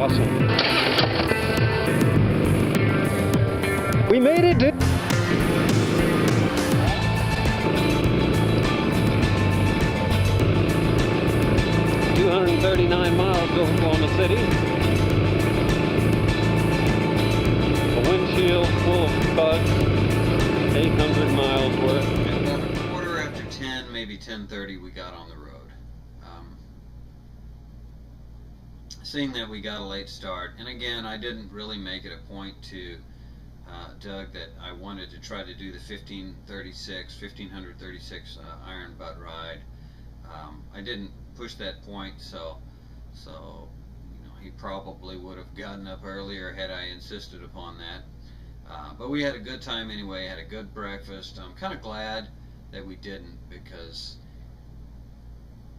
awesome. We made it, dude. $239 miles to Oklahoma City. A windshield full of bugs. 800 miles worth. At about a quarter after 10, maybe 10:30, we got on the road. Seeing that we got a late start, and again, I didn't really make it a point to Doug that I wanted to try to do the 1536 iron butt ride. I didn't push that point, so you know, he probably would have gotten up earlier had I insisted upon that. But we had a good time anyway, had a good breakfast. I'm kind of glad that we didn't, because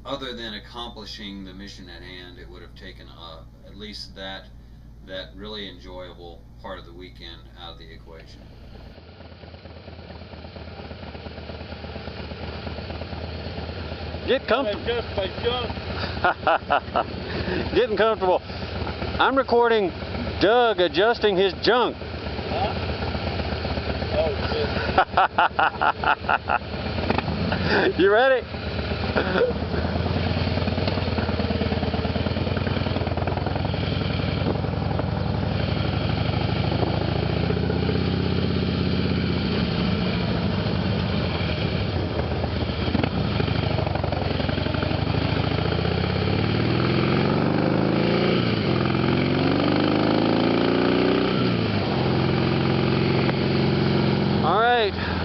other than accomplishing the mission at hand, it would have taken at least that really enjoyable part of the weekend out of the equation. Get comfortable. Getting comfortable. I'm recording Doug adjusting his junk. Huh? Oh, shit. You ready?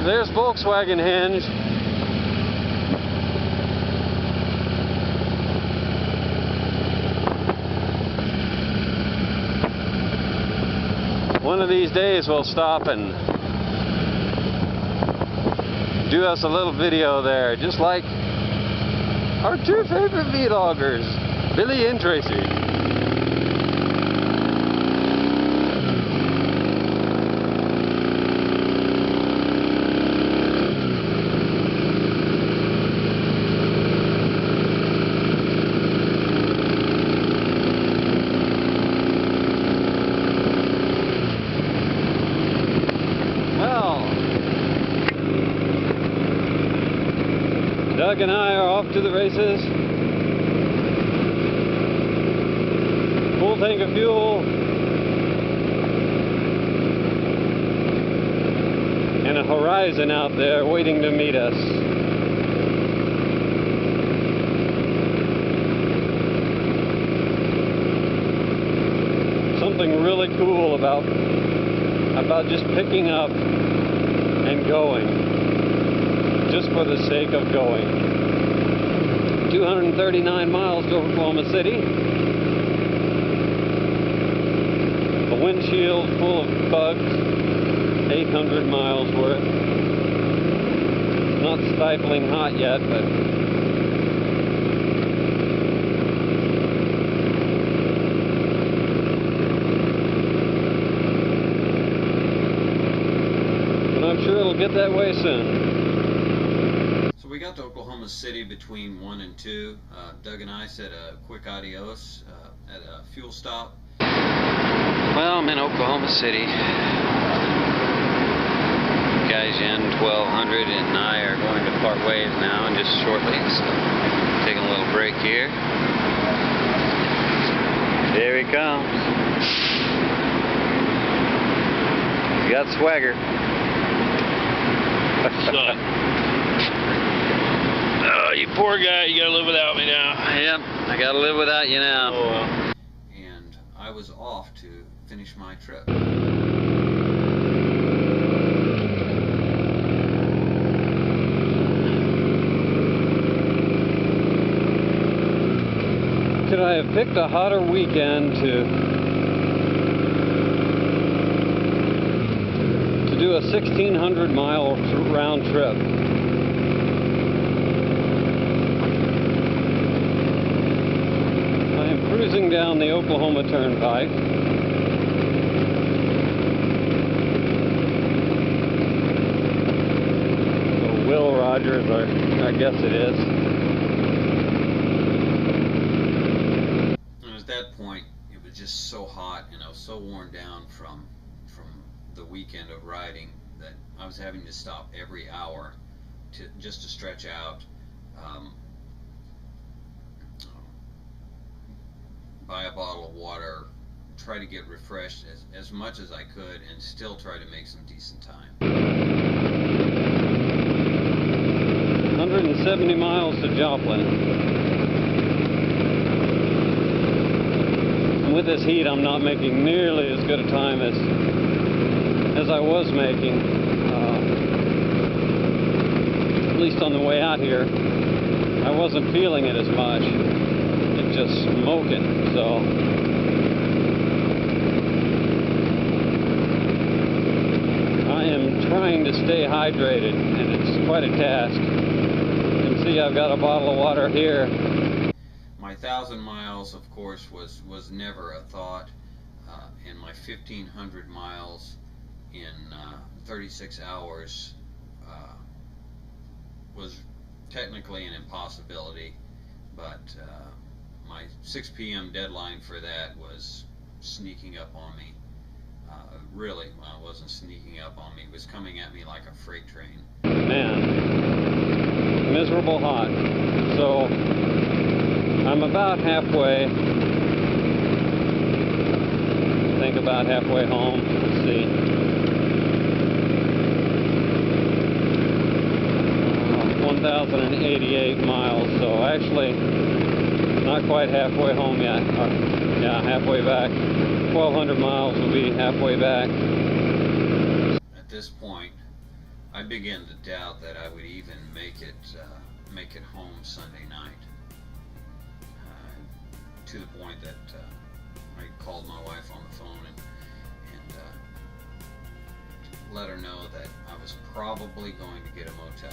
There's Volkswagen hinge. One of these days we'll stop and do us a little video there, just like our two favorite vloggers, Billy and Tracy. Doug and I are off to the races. Full tank of fuel. And a horizon out there waiting to meet us. Something really cool about just picking up and going. Just for the sake of going. 239 miles to Oklahoma City. A windshield full of bugs. 800 miles worth. Not stifling hot yet, but I'm sure it'll get that way soon. We got to Oklahoma City between 1 and 2. Doug and I said a quick adios at a fuel stop. Well, I'm in Oklahoma City. Guys in 1200 and I are going to part ways now and just shortly. So taking a little break here. There he comes. He's got swagger. You poor guy, you gotta live without me now. Yep, I gotta live without you now. Oh, well. And I was off to finish my trip. Could I have picked a hotter weekend to do a 1,600 mile round trip? Cruising down the Oklahoma Turnpike. Will Rogers, or I guess it is. And at that point, it was just so hot, and I was so worn down from the weekend of riding that I was having to stop every hour just to stretch out, buy a bottle of water, try to get refreshed as much as I could, and still try to make some decent time. 170 miles to Joplin. And with this heat, I'm not making nearly as good a time as I was making. At least on the way out here, I wasn't feeling it as much. It's just smoking. So I am trying to stay hydrated, and it's quite a task. You can see I've got a bottle of water here. My 1,000 miles, of course, was never a thought, and my 1,500 miles in 36 hours was technically an impossibility, but my 6 p.m. deadline for that was sneaking up on me. Really, well, it wasn't sneaking up on me, it was coming at me like a freight train. Man, miserable hot. So I'm about halfway. I think about halfway home. Let's see. 1,088 miles. So actually, not quite halfway home yet. Yeah, halfway back. 1,200 miles will be halfway back. At this point, I began to doubt that I would even make it home Sunday night. To the point that I called my wife on the phone and let her know that I was probably going to get a motel.